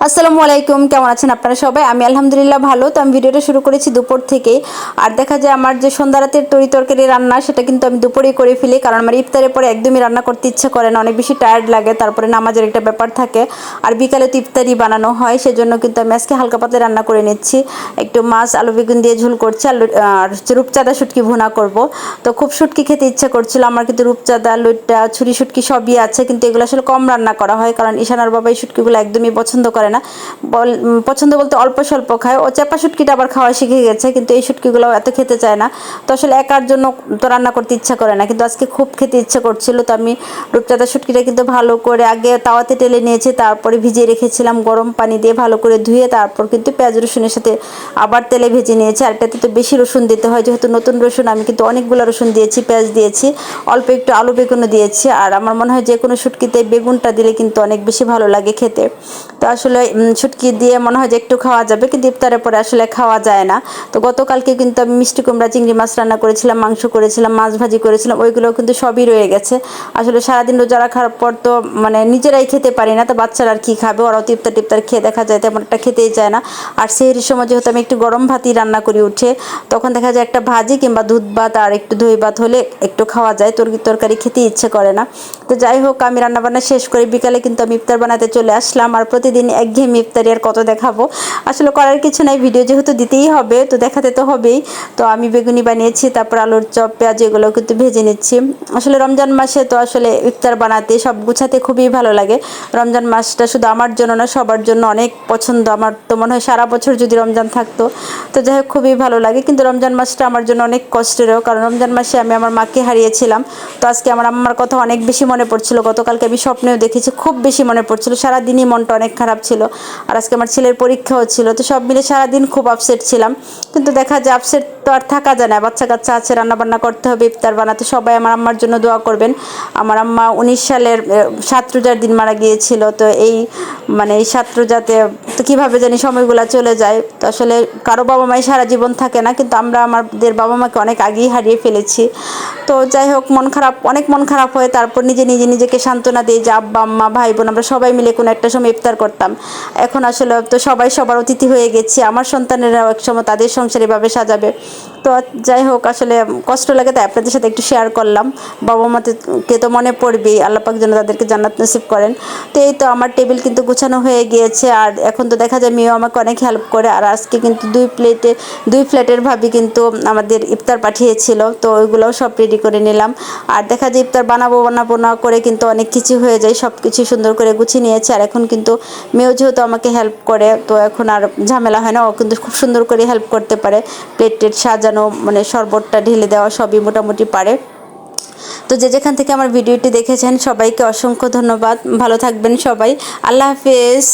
আসসালামু আলাইকুম, কেমন আছেন আপনারা সবাই? আমি আলহামদুলিল্লাহ ভালো। তো আমি ভিডিওটা শুরু করেছি দুপুর থেকেই। আর দেখা যায় আমার যে সন্ধ্যা রাতের তরি তরকারি রান্না সেটা কিন্তু আমি দুপুরেই করে ফেলি, কারণ আমার ইফতারের পরে একদমই রান্না করতে ইচ্ছে করে না, অনেক বেশি টায়ার্ড লাগে, তারপরে নামাজের একটা ব্যাপার থাকে। আর বিকালে তো ইফতারি বানানো হয়, সেজন্য কিন্তু আমি আজকে হালকা পাতলা রান্না করে নিচ্ছি। একটু মাছ আলু বেগুন দিয়ে ঝোল করছি, আর রূপচাঁদা শুটকি ভুনা করব। তো খুব শুটকি খেতে ইচ্ছে করছিল আমার, কিন্তু রূপচাঁদা লইট্টা ছুরি শুটকি সবই আছে, কিন্তু এগুলো আসলে কম রান্না করা হয়, কারণ ঈশানার বাবা এই শুটকিগুলো একদমই পছন্দ করে না। পছন্দ বলতে অল্প স্বল্প খায়। ও চাপা শুটকিটা আবার খাওয়া শিখে গেছে, কিন্তু এই শুটকিগুলো এত খেতে চায় না। তো আসলে একার জন্য তো রান্না করতে ইচ্ছা করে না, কিন্তু আজকে খুব খেতে ইচ্ছে করছিল। তো আমি রূপচাঁদা শুটকিটা কিন্তু ভালো করে আগে তাওয়াতে টেলে নিয়েছি, তারপরে ভিজিয়ে রেখেছিলাম গরম পানি দিয়ে ভালো করে ধুয়ে, তারপর কিন্তু পেঁয়াজ রসুনের সাথে আবার তেলে ভেজে নিয়েছি। আর এটাতে তো বেশি রসুন দিতে হয়, যেহেতু নতুন রসুন, আমি কিন্তু অনেকগুলো রসুন দিয়েছি, পেঁয়াজ দিয়েছি, অল্প একটু আলু বেগুনও দিয়েছি। আর আমার মনে হয় যে কোনো শুটকিতে বেগুনটা দিলে কিন্তু অনেক বেশি ভালো লাগে খেতে। তো আসলে শুটকি দিয়ে মনে হয় যে একটু খাওয়া যাবে, কিন্তু ইফতারের পরে আসলে খাওয়া যায় না। তো গতকালকে কিন্তু আমি মিষ্টি কুমড়া চিংড়ি মাছ রান্না করেছিলাম, মাংস করেছিলাম, মাছ ভাজি করেছিলাম, ওইগুলো কিন্তু সবই রয়ে গেছে। আসলে সারাদিন রোজা রাখার পর তো নিজেরাই খেতে পারি না, তো বাচ্চারা আর কি খাবে? ওরাও তো ইফতার টিফতার খেয়ে দেখা যায় তেমন একটা খেতেই চায় না। আর সেহরির সময় যেহেতু আমি একটু গরম ভাতই রান্না করি উঠে, তখন দেখা যায় একটা ভাজি কিংবা দুধ ভাত আর একটু দই ভাত হলে একটু খাওয়া যায়, তরকারি খেতে ইচ্ছে করে না। তো যাই হোক, আমি রান্নাবান্না শেষ করে বিকালে কিন্তু আমি ইফতার বানাতে চলে আসলাম। আর প্রতিদিন একঘেয়েমি ইফতারি আর কত দেখাবো? আসলে করার কিছু নাই, ভিডিও যেহেতু দিতেই হবে তো দেখাতে তো হবেই। তো আমি বেগুনি বানিয়েছি, তারপর আলুর চপ, পেঁয়াজ এগুলো কিন্তু ভেজে নিচ্ছি। আসলে রমজান মাসে তো আসলে ইফতার বানাতে সব গুছাতে খুবই ভালো লাগে। রমজান মাসটা শুধু আমার জন্য না, সবার জন্য অনেক পছন্দ। আমার তো মনে হয় সারা বছর যদি রমজান থাকতো। তো যাই হোক, খুবই ভালো লাগে। কিন্তু রমজান মাসটা আমার জন্য অনেক কষ্টেরও, কারণ রমজান মাসে আমি আমার মাকে হারিয়েছিলাম। তো আজকে আমার আম্মার কথা অনেক বেশি মনে পড়ছিল। গতকালকে আমি স্বপ্নেও দেখেছি, খুব বেশি মনে পড়ছিল, সারাদিনই মনটা অনেক খারাপ ছিল। আর আজকে আমার ছেলের পরীক্ষাও ছিল, তো সব মিলে সারাদিন খুব আপসেট ছিলাম। কিন্তু দেখা যায় আপসেট তো আর থাকা যায় না, বাচ্চা কাচ্চা আছে, রান্নাবান্না করতে হবে, ইফতার বানাতে। সবাই আমার আম্মার জন্য দোয়া করবেন। আমার আম্মা 19 সালের 7 রোজার দিন মারা গিয়েছিল। তো এই 7 রোজাতে তো কীভাবে জানি সময়গুলো চলে যায়। তো আসলে কারো বাবা মাই সারা জীবন থাকে না, কিন্তু আমরা আমাদের বাবা মাকে অনেক আগেই হারিয়ে ফেলেছি। তো যাই হোক, অনেক মন খারাপ হয়। তারপর নিজেকে সান্ত্বনা দিই যে আব্বা আম্মা ভাই বোন আমরা সবাই মিলে কোনো একটা সময় ইফতার করতাম। এখন আসলে তো সবাই সবার অতিথি হয়ে গেছে, আমার সন্তানেরাও একসময় তাদের সংসার এভাবে সাজাবে। তো যাই হোক, আসলে কষ্ট লাগে, তাই আপনাদের সাথে একটু শেয়ার করলাম। বাবা মাকে তো মনে পড়বেই, আল্লাহ পাক যেন তাদেরকে জান্নাত নসিব করেন। তো এই তো আমার টেবিল কিন্তু গুছানো হয়ে গিয়েছে। আর এখন তো দেখা যায় মেয়েও আমাকে অনেক হেল্প করে। আর আজকে কিন্তু 2 ফ্ল্যাটের ভাবি কিন্তু আমাদের ইফতার পাঠিয়েছিল, তো ওইগুলোও সব রেডি করে নিলাম। আর দেখা যায় ইফতার বানাবো না করে কিন্তু অনেক কিছু হয়ে যায়, সব কিছু সুন্দর করে গুছিয়ে নিয়েছে। আর এখন কিন্তু মেয়েও যেহেতু আমাকে হেল্প করে, তো এখন আর ঝামেলা হয় না, ও কিন্তু খুব সুন্দর করে হেল্প করতে পারে। প্লেট টেট সাজানো, শরবতটা ঢেলে দেওয়া সবই মোটামুটি পারে। তো যে যেখান থেকে আমার ভিডিওটি দেখেছেন সবাইকে অসংখ্য ধন্যবাদ। ভালো থাকবেন সবাই। আল্লাহ হাফেজ।